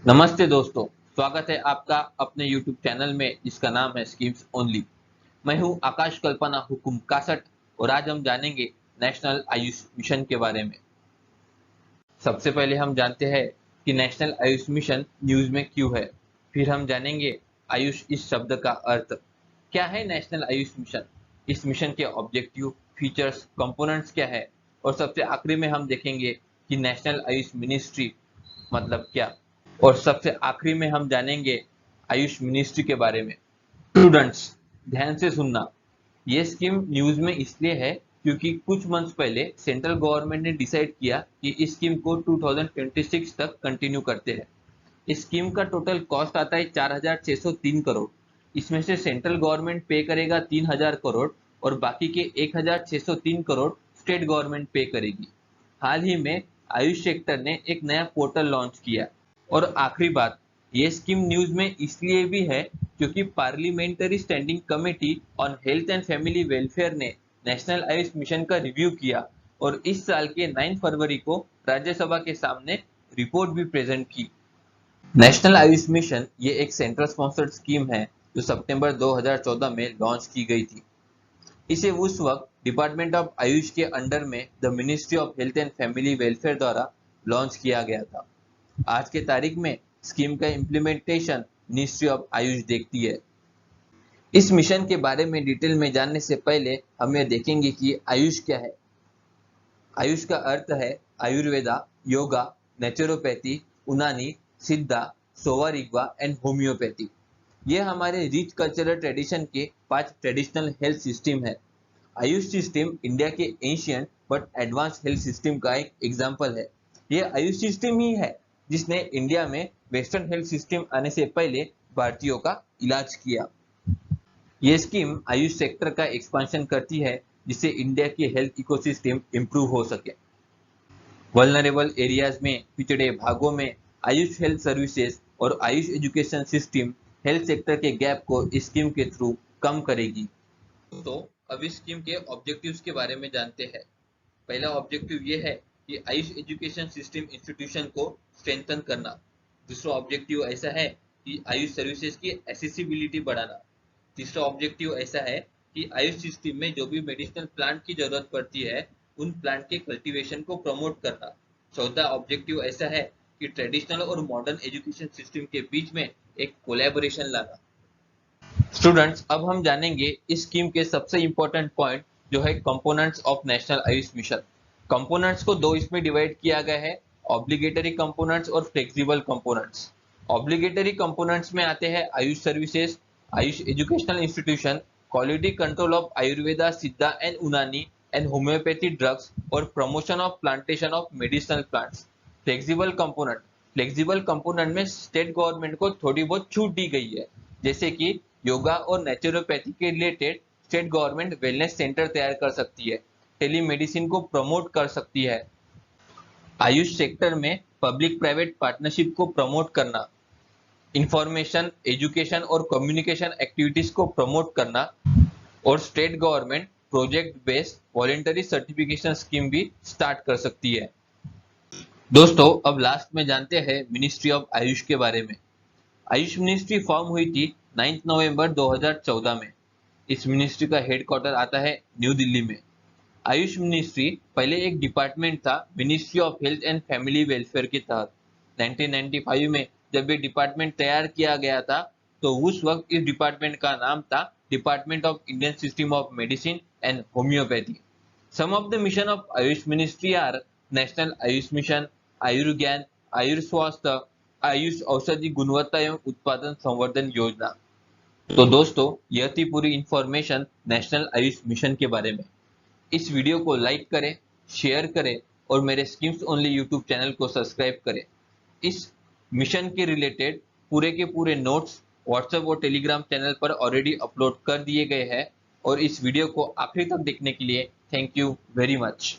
नमस्ते दोस्तों, स्वागत है आपका अपने YouTube चैनल में जिसका नाम है स्कीम्स ओनली। मैं हूं आकाश कल्पना हुकुम कासट और आज हम जानेंगे नेशनल आयुष मिशन के बारे में। सबसे पहले हम जानते हैं कि नेशनल आयुष मिशन न्यूज़ में क्यों है। फिर हम जानेंगे आयुष इस शब्द का अर्थ। क्या है नेशनल आयुष मिशन, इस मिशन के ऑब्जेक्टिव, फीचर्स, कंपोनेंट्स क्या है और सबसे आखिरी में हम देखेंगे कि नेशनल आयुष मिनिस्ट्री मतलब क्या। और सबसे आखिरी में हम जानेंगे आयुष मिनिस्ट्री के बारे में। स्टूडेंट्स ध्यान से सुनना, ये स्कीम न्यूज में इसलिए है क्योंकि कुछ मंथ्स पहले सेंट्रल गवर्नमेंट ने डिसाइड किया कि इस स्कीम को 2026 तक कंटिन्यू करते हैं। इस स्कीम का टोटल कॉस्ट आता है 4,603 करोड़। इसमें से सेंट्रल गवर्नमेंट पे करेगा 3,000 करोड़ और बाकी के 1,603 करोड़ स्टेट गवर्नमेंट पे करेगी। हाल ही में आयुष सेक्टर ने एक नया पोर्टल लॉन्च किया। और आखिरी बात, ये स्कीम न्यूज में इसलिए भी है क्योंकि parliamentary standing committee on health and family welfare ने नेशनल आयुष मिशन का रिव्यू किया और इस साल के 9 फरवरी को राज्यसभा के सामने रिपोर्ट भी प्रेजेंट की। नेशनल आयुष मिशन ये एक सेंट्रल स्पॉन्सर्ड स्कीम है जो सितंबर 2014 में लॉन्च की गई थी। इसे उस वक्त डिपार्टमेंट ऑफ आयुष के अंडर में the ministry of health and family welfare द्वारा लॉन्च किया गया था। आज के तारीख में स्कीम का इम्प्लीमेंटेशन मिनिस्ट्री ऑफ आयुष देखती है। इस मिशन के बारे में डिटेल में जानने से पहले हम यह देखेंगे कि आयुष क्या है। आयुष का अर्थ है आयुर्वेदा, योगा, नेचुरोपैथी, यूनानी, सिद्धा, सोवा रिग्वा एंड होम्योपैथी। ये हमारे रिच कल्चरल ट्रेडिशन के 5 ट्रेडिशनल हेल्थ सिस्टम है। आयुष सिस्टम इंडिया के ancient but advance health system का एक एग्जाम्पल है। ये आयुष सिस्टम ही है जिसने इंडिया में वेस्टर्न हेल्थ सिस्टम आने से पहले भारतीयों का इलाज किया। ये स्कीम आयुष सेक्टर का एक्सपांशन करती है जिससे इंडिया की हेल्थ इकोसिस्टम इंप्रूव हो सके। वल्नरेबल एरियाज में, पिछड़े भागों में आयुष हेल्थ सर्विसेज और Ayush education system health sector के गैप को इस स्कीम के थ्रू कम करेगी। तो अब इस स्कीम के ऑब्जेक्टिव्स के बारे में जानते हैं। पहला ऑब्जेक्टिव ये है कि आयुष एजुकेशन सिस्टम इंस्टीट्यूशन को स्ट्रेंथन करना। दूसरा ऑब्जेक्टिव ऐसा है कि आयुष सर्विसेज की एक्सेसिबिलिटी बढ़ाना। तीसरा ऑब्जेक्टिव ऐसा है कि आयुष सिस्टम में जो भी मेडिसिनल प्लांट की जरूरत पड़ती है उन प्लांट के कल्टीवेशन को प्रमोट करना। चौथा ऑब्जेक्टिव ऐसा है कि ट्रेडिशनल और मॉडर्न एजुकेशन सिस्टम के बीच में एक कोलैबोरेशन लाना। स्टूडेंट्स अब हम जानेंगे इस स्कीम के सबसे इंपॉर्टेंट पॉइंट जो है components of national Ayush mission. Components को दो इसमें डिवाइड किया गया है, ऑब्लिगेटरी कंपोनेंट्स और फ्लेक्सिबल कंपोनेंट्स। ऑब्लिगेटरी कंपोनेंट्स में आते हैं Ayush services, Ayush educational institution, quality control of Ayurveda, सिद्धा एंड यूनानी एंड होम्योपैथी ड्रग्स और promotion of plantation of medicinal plants. Flexible component में स्टेट गवर्नमेंट को थोड़ी बहुत छूट दी गई है, जैसे कि योगा और नेचुरोपैथी के related state government wellness centre तैयार कर सकती है, टेलीमेडिसिन को प्रमोट कर सकती है। आयुष सेक्टर में पब्लिक प्राइवेट पार्टनरशिप को प्रमोट करना, इंफॉर्मेशन, एजुकेशन और कम्युनिकेशन एक्टिविटीज को प्रमोट करना और state government project based voluntary certification scheme भी स्टार्ट कर सकती है। दोस्तों अब लास्ट में जानते हैं मिनिस्ट्री ऑफ आयुष के बारे में। आयुष मिनिस्ट्री फॉर्म हुई थी 9 नवंबर 2014 में। इस मिनिस्ट्री का हेडक्वार्टर आता है न्यू दिल्ली में। आयुष मिनिस्ट्री पहले एक डिपार्टमेंट था ministry of health and family welfare के तहत। 1995 में जब ये डिपार्टमेंट तैयार किया गया था तो उस वक्त इस डिपार्टमेंट का नाम था department of Indian system of medicine and homoeopathy. Some of the mission of Ayush ministry are national Ayush mission, Ayurgyan, Ayurswasthya, Ayush औषधि गुणवत्ता एवं उत्पादन संवर्धन योजना। तो दोस्तों यह थी पूरी इंफॉर्मेशन नेशनल आयुष मिशन के बारे में। इस वीडियो को लाइक करें, शेयर करें और मेरे स्कीम्स ओनली यूट्यूब चैनल को सब्सक्राइब करें। इस मिशन के रिलेटेड पूरे के पूरे नोट्स व्हाट्सएप और टेलीग्राम चैनल पर ऑलरेडी अपलोड कर दिए गए हैं और इस वीडियो को आखिरी तक देखने के लिए थैंक यू वेरी मच।